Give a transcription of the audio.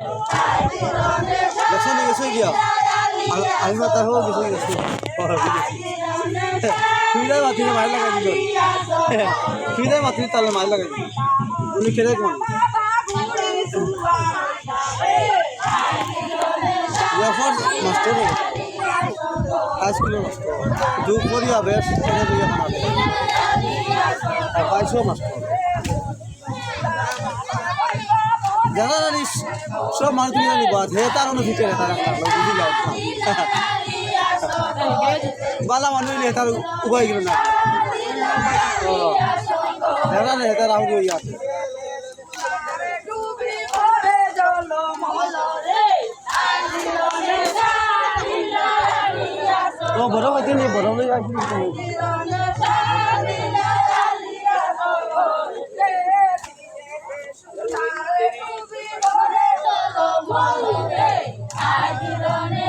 দেখছো নি গেছো গিয়া আমি মাথা হোক গেছো গেছো তুইরাই মাথিনে মার লাগাই দিল তুইরাই মাথিনে তালে মার লাগাই দিল উনি খেলে কোন ইয়াফর মাস্টার হাই স্কুলের মাস্টার দুপুরি আবেশ এনে দুই এখন আবেশ পাইছো মাস্টার জানা জানিস সব মানুষ তুমি জানি বাদ হে তার অন্য ভিতরে তারা বুঝি যাও বালা মানুষ নিয়ে তার উপায় গেল না জানা নেই তার আউট হয়ে আছে ও বড় হইতে নেই বড় হয়ে আসি I